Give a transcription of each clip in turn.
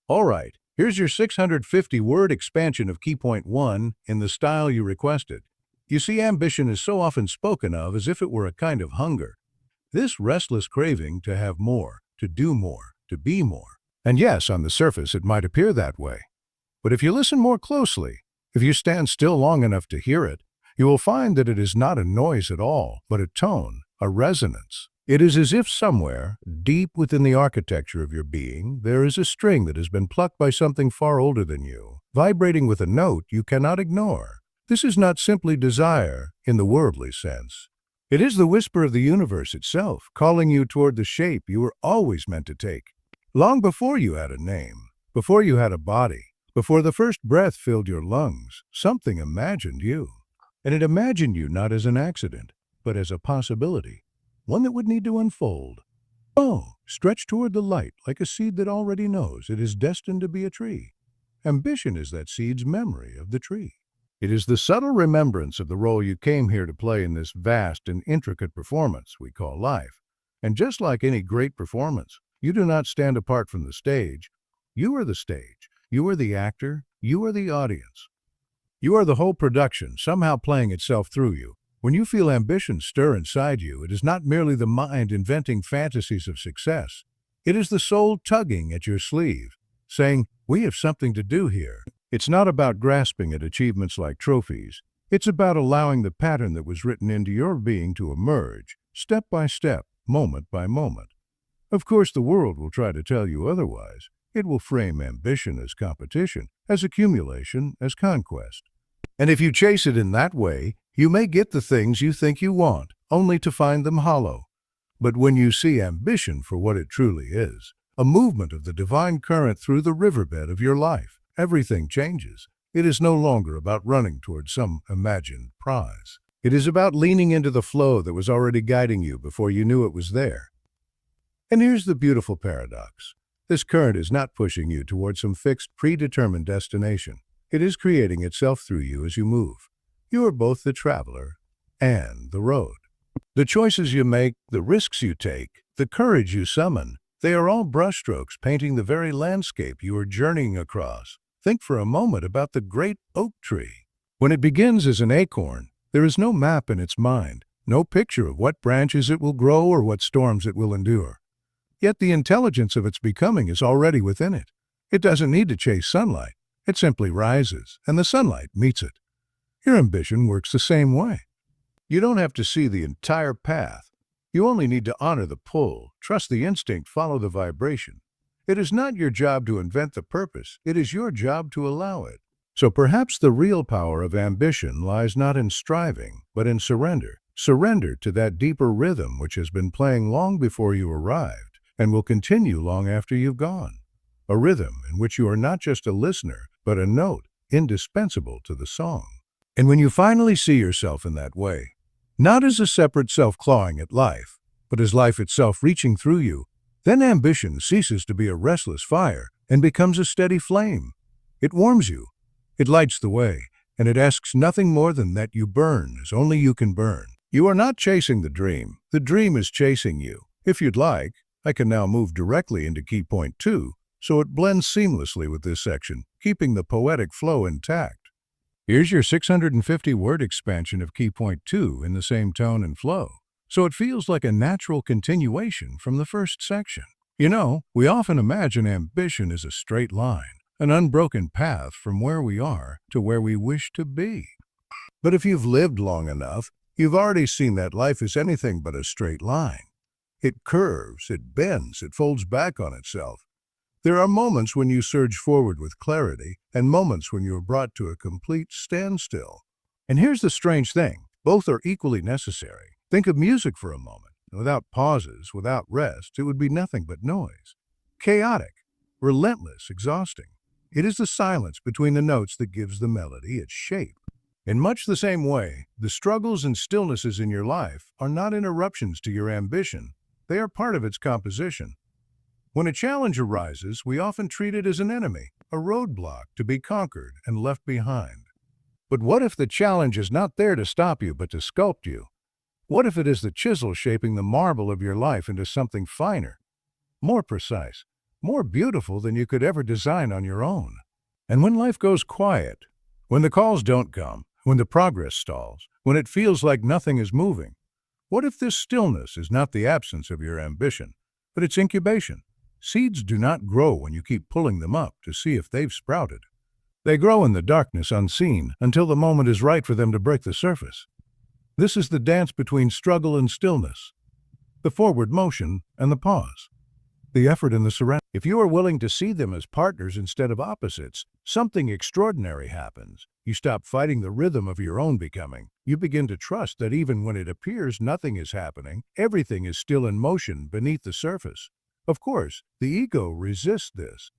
All right, here's your 650-word expansion of key point 1 in the style you requested. You see, ambition is so often spoken of as if it were a kind of hunger. This restless craving to have more, to do more, to be more. And yes, on the surface it might appear that way. But if you listen more closely, if you stand still long enough to hear it, you will find that it is not a noise at all, but a tone, a resonance. It is as if somewhere, deep within the architecture of your being, there is a string that has been plucked by something far older than you, vibrating with a note you cannot ignore. This is not simply desire in the worldly sense. It is the whisper of the universe itself, calling you toward the shape you were always meant to take. Long before you had a name, before you had a body, before the first breath filled your lungs, something imagined you. And it imagined you not as an accident, but as a possibility, one that would need to unfold. Oh, stretch toward the light like a seed that already knows it is destined to be a tree. Ambition is that seed's memory of the tree. It is the subtle remembrance of the role you came here to play in this vast and intricate performance we call life. And just like any great performance, you do not stand apart from the stage. You are the stage. You are the actor. You are the audience. You are the whole production, somehow playing itself through you. When you feel ambition stir inside you, it is not merely the mind inventing fantasies of success. It is the soul tugging at your sleeve, saying, "We have something to do here." It's not about grasping at achievements like trophies. It's about allowing the pattern that was written into your being to emerge, step by step, moment by moment. Of course, the world will try to tell you otherwise. It will frame ambition as competition, as accumulation, as conquest. And if you chase it in that way, you may get the things you think you want, only to find them hollow. But when you see ambition for what it truly is, a movement of the divine current through the riverbed of your life, everything changes. It is no longer about running towards some imagined prize. It is about leaning into the flow that was already guiding you before you knew it was there. And here's the beautiful paradox. This current is not pushing you towards some fixed, predetermined destination. It is creating itself through you as you move. You are both the traveler and the road. The choices you make, the risks you take, the courage you summon, they are all brushstrokes painting the very landscape you are journeying across. Think for a moment about the great oak tree. When it begins as an acorn, there is no map in its mind, no picture of what branches it will grow or what storms it will endure. Yet the intelligence of its becoming is already within it. It doesn't need to chase sunlight. It simply rises, and the sunlight meets it. Your ambition works the same way. You don't have to see the entire path. You only need to honor the pull, trust the instinct, follow the vibration. It is not your job to invent the purpose. It is your job to allow it. So perhaps the real power of ambition lies not in striving, but in surrender. Surrender to that deeper rhythm which has been playing long before you arrived and will continue long after you've gone. A rhythm in which you are not just a listener, but a note indispensable to the song. And when you finally see yourself in that way, not as a separate self clawing at life, but as life itself reaching through you, then ambition ceases to be a restless fire and becomes a steady flame. It warms you, it lights the way, and it asks nothing more than that you burn as only you can burn. You are not chasing the dream is chasing you. If you'd like, I can now move directly into key point 2, so it blends seamlessly with this section, keeping the poetic flow intact. Here's your 650-word expansion of key point 2 in the same tone and flow, so it feels like a natural continuation from the first section. You know, we often imagine ambition as a straight line, an unbroken path from where we are to where we wish to be. But if you've lived long enough, you've already seen that life is anything but a straight line. It curves, it bends, it folds back on itself. There are moments when you surge forward with clarity and moments when you are brought to a complete standstill. And here's the strange thing. Both are equally necessary. Think of music for a moment. Without pauses, without rest, it would be nothing but noise. Chaotic, relentless, exhausting. It is the silence between the notes that gives the melody its shape. In much the same way, the struggles and stillnesses in your life are not interruptions to your ambition. They are part of its composition. When a challenge arises, we often treat it as an enemy, a roadblock to be conquered and left behind. But what if the challenge is not there to stop you, but to sculpt you? What if it is the chisel shaping the marble of your life into something finer, more precise, more beautiful than you could ever design on your own. And when life goes quiet, when the calls don't come, when the progress stalls, when it feels like nothing is moving, what if this stillness is not the absence of your ambition, but its incubation? Seeds do not grow when you keep pulling them up to see if they've sprouted. They grow in the darkness unseen until the moment is right for them to break the surface. This is the dance between struggle and stillness, the forward motion and the pause, the effort and the surrender. If you are willing to see them as partners instead of opposites, something extraordinary happens. You stop fighting the rhythm of your own becoming. You begin to trust that even when it appears nothing is happening, everything is still in motion beneath the surface. Of course, the ego resists this.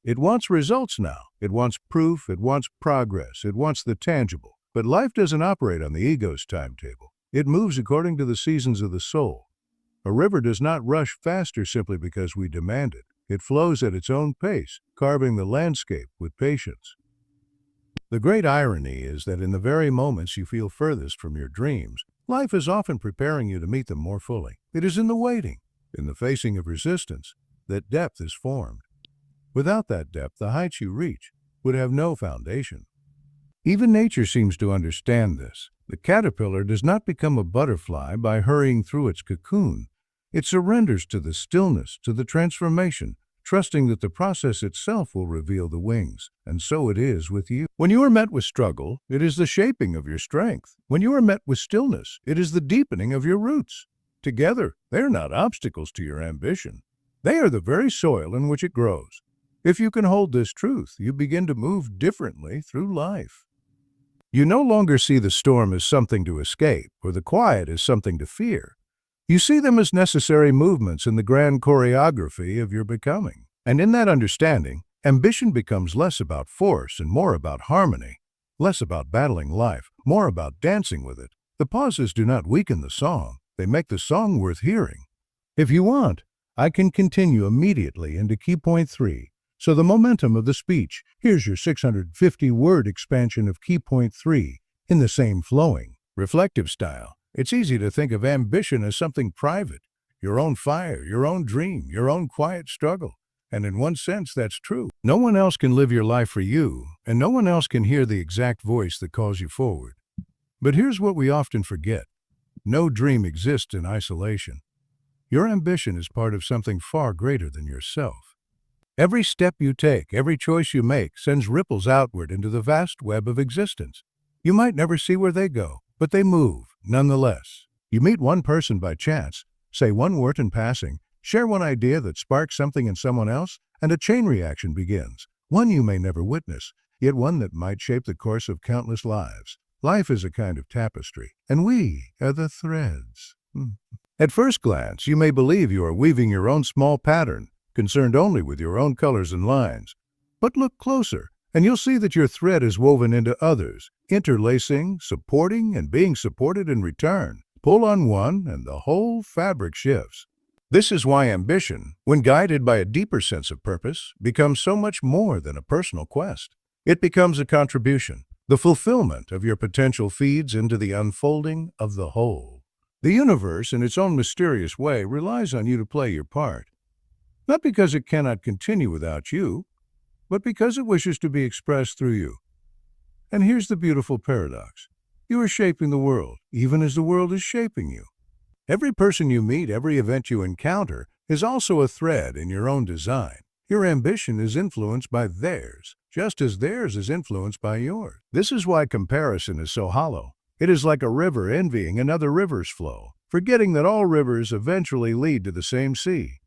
It wants results now. It wants proof. It wants progress. It wants the tangible. But life doesn't operate on the ego's timetable. It moves according to the seasons of the soul. A river does not rush faster simply because we demand it. It flows at its own pace, carving the landscape with patience. The great irony is that in the very moments you feel furthest from your dreams, life is often preparing you to meet them more fully. It is in the waiting, in the facing of resistance, that depth is formed. Without that depth, the heights you reach would have no foundation. Even nature seems to understand this. The caterpillar does not become a butterfly by hurrying through its cocoon. It surrenders to the stillness, to the transformation, trusting that the process itself will reveal the wings. And so it is with you. When you are met with struggle, it is the shaping of your strength. When you are met with stillness, it is the deepening of your roots. Together, they are not obstacles to your ambition. They are the very soil in which it grows. If you can hold this truth, you begin to move differently through life. You no longer see the storm as something to escape or the quiet as something to fear. You see them as necessary movements in the grand choreography of your becoming. And in that understanding, ambition becomes less about force and more about harmony, less about battling life, more about dancing with it. The pauses do not weaken the song. They make the song worth hearing. If you want, I can continue immediately into key point 3. So the momentum of the speech, here's your 650-word expansion of key point 3 in the same flowing, reflective style. It's easy to think of ambition as something private, your own fire, your own dream, your own quiet struggle. And in one sense, that's true. No one else can live your life for you, and no one else can hear the exact voice that calls you forward. But here's what we often forget. No dream exists in isolation. Your ambition is part of something far greater than yourself. Every step you take, every choice you make, sends ripples outward into the vast web of existence. You might never see where they go, but they move, nonetheless. You meet one person by chance, say one word in passing, share one idea that sparks something in someone else, and a chain reaction begins, one you may never witness, yet one that might shape the course of countless lives. Life is a kind of tapestry, and we are the threads. At first glance, you may believe you are weaving your own small pattern, concerned only with your own colors and lines. But look closer, and you'll see that your thread is woven into others, interlacing, supporting, and being supported in return. Pull on one, and the whole fabric shifts. This is why ambition, when guided by a deeper sense of purpose, becomes so much more than a personal quest. It becomes a contribution. The fulfillment of your potential feeds into the unfolding of the whole. The universe, in its own mysterious way, relies on you to play your part. Not because it cannot continue without you, but because it wishes to be expressed through you. And here's the beautiful paradox. You are shaping the world, even as the world is shaping you. Every person you meet, every event you encounter, is also a thread in your own design. Your ambition is influenced by theirs, just as theirs is influenced by yours. This is why comparison is so hollow. It is like a river envying another river's flow, forgetting that all rivers eventually lead to the same sea.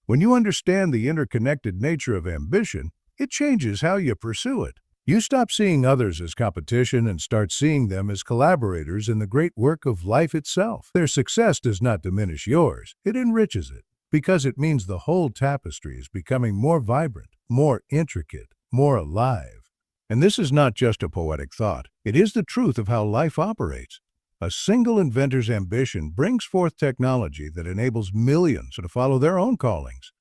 When you understand the interconnected nature of ambition, it changes how you pursue it. You stop seeing others as competition and start seeing them as collaborators in the great work of life itself. Their success does not diminish yours, it enriches it, because it means the whole tapestry is becoming more vibrant, more intricate, more alive. And this is not just a poetic thought, it is the truth of how life operates. A single inventor's ambition brings forth technology that enables millions to follow their own callings.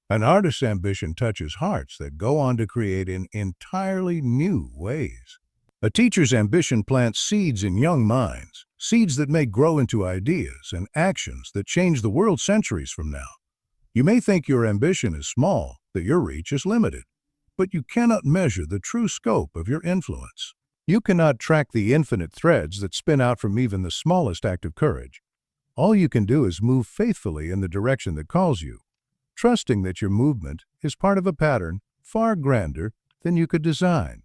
An artist's ambition touches hearts that go on to create in entirely new ways. A teacher's ambition plants seeds in young minds, seeds that may grow into ideas and actions that change the world centuries from now. You may think your ambition is small, that your reach is limited, but you cannot measure the true scope of your influence. You cannot track the infinite threads that spin out from even the smallest act of courage. All you can do is move faithfully in the direction that calls you, trusting that your movement is part of a pattern far grander than you could design.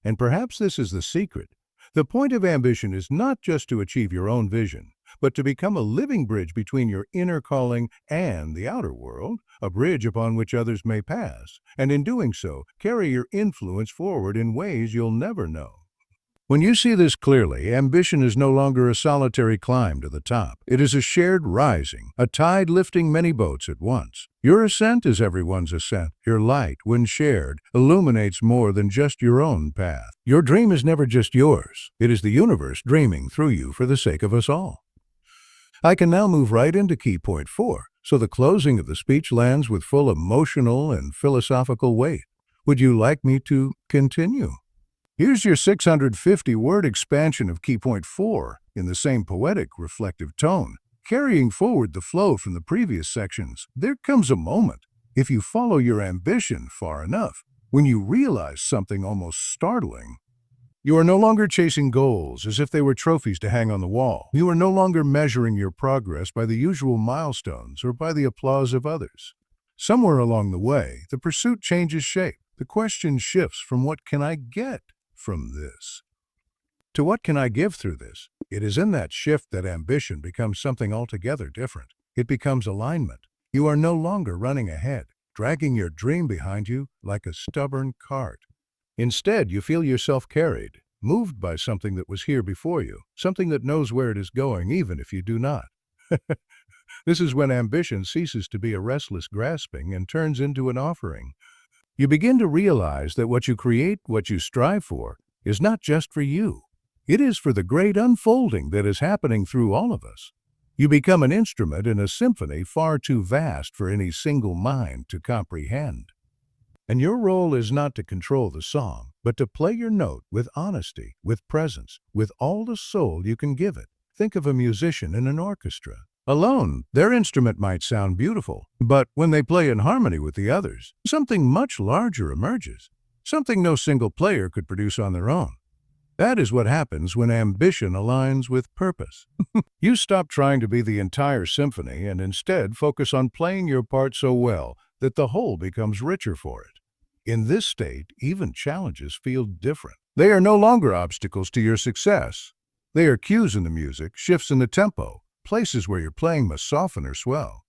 And perhaps this is the secret. The point of ambition is not just to achieve your own vision, but to become a living bridge between your inner calling and the outer world, a bridge upon which others may pass, and in doing so, carry your influence forward in ways you'll never know. When you see this clearly, ambition is no longer a solitary climb to the top. It is a shared rising, a tide lifting many boats at once. Your ascent is everyone's ascent. Your light, when shared, illuminates more than just your own path. Your dream is never just yours. It is the universe dreaming through you for the sake of us all. I can now move right into key point 4, so the closing of the speech lands with full emotional and philosophical weight. Would you like me to continue? Here's your 650-word expansion of key point 4 in the same poetic, reflective tone. Carrying forward the flow from the previous sections, there comes a moment, if you follow your ambition far enough, when you realize something almost startling. You are no longer chasing goals as if they were trophies to hang on the wall. You are no longer measuring your progress by the usual milestones or by the applause of others. Somewhere along the way, the pursuit changes shape. The question shifts from what can I get from this to what can I give through this? It is in that shift that ambition becomes something altogether different. It becomes alignment. You are no longer running ahead, dragging your dream behind you like a stubborn cart. Instead, you feel yourself carried, moved by something that was here before you, something that knows where it is going even if you do not. This is when ambition ceases to be a restless grasping and turns into an offering. You begin to realize that what you create, what you strive for, is not just for you. It is for the great unfolding that is happening through all of us. You become an instrument in a symphony far too vast for any single mind to comprehend. And your role is not to control the song, but to play your note with honesty, with presence, with all the soul you can give it. Think of a musician in an orchestra. Alone, their instrument might sound beautiful, but when they play in harmony with the others, something much larger emerges, something no single player could produce on their own. That is what happens when ambition aligns with purpose. You stop trying to be the entire symphony and instead focus on playing your part so well that the whole becomes richer for it. In this state, even challenges feel different. They are no longer obstacles to your success. They are cues in the music, shifts in the tempo, places where your playing must soften or swell.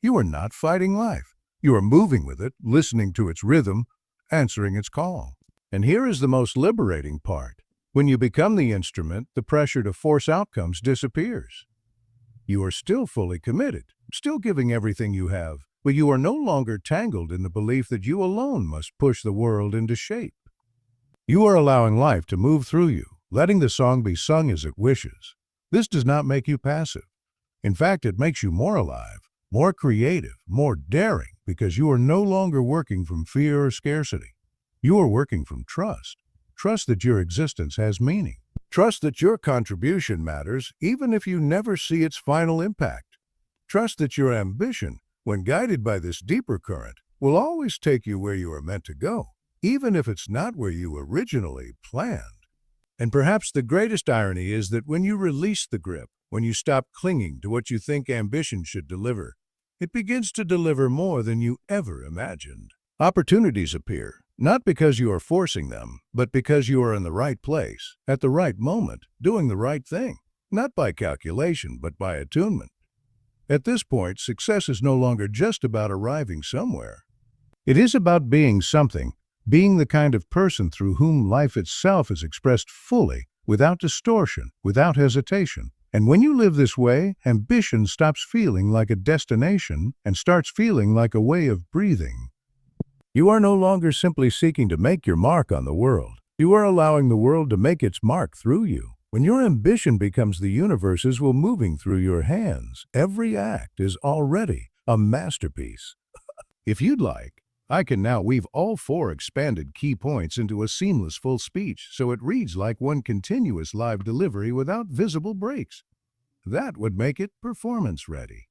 You are not fighting life. You are moving with it, listening to its rhythm, answering its call. And here is the most liberating part. When you become the instrument, the pressure to force outcomes disappears. You are still fully committed, still giving everything you have, but you are no longer tangled in the belief that you alone must push the world into shape. You are allowing life to move through you, letting the song be sung as it wishes. This does not make you passive. In fact, it makes you more alive, more creative, more daring, because you are no longer working from fear or scarcity. You are working from trust. Trust that your existence has meaning. Trust that your contribution matters even if you never see its final impact. Trust that your ambition, when guided by this deeper current, will always take you where you are meant to go, even if it's not where you originally planned. And perhaps the greatest irony is that when you release the grip, when you stop clinging to what you think ambition should deliver, it begins to deliver more than you ever imagined. Opportunities appear, not because you are forcing them, but because you are in the right place, at the right moment, doing the right thing, not by calculation, but by attunement. At this point, success is no longer just about arriving somewhere. It is about being something, being the kind of person through whom life itself is expressed fully, without distortion, without hesitation. And when you live this way, ambition stops feeling like a destination and starts feeling like a way of breathing. You are no longer simply seeking to make your mark on the world. You are allowing the world to make its mark through you. When your ambition becomes the universe's will moving through your hands, every act is already a masterpiece. If you'd like, I can now weave all 4 expanded key points into a seamless full speech so it reads like one continuous live delivery without visible breaks. That would make it performance ready.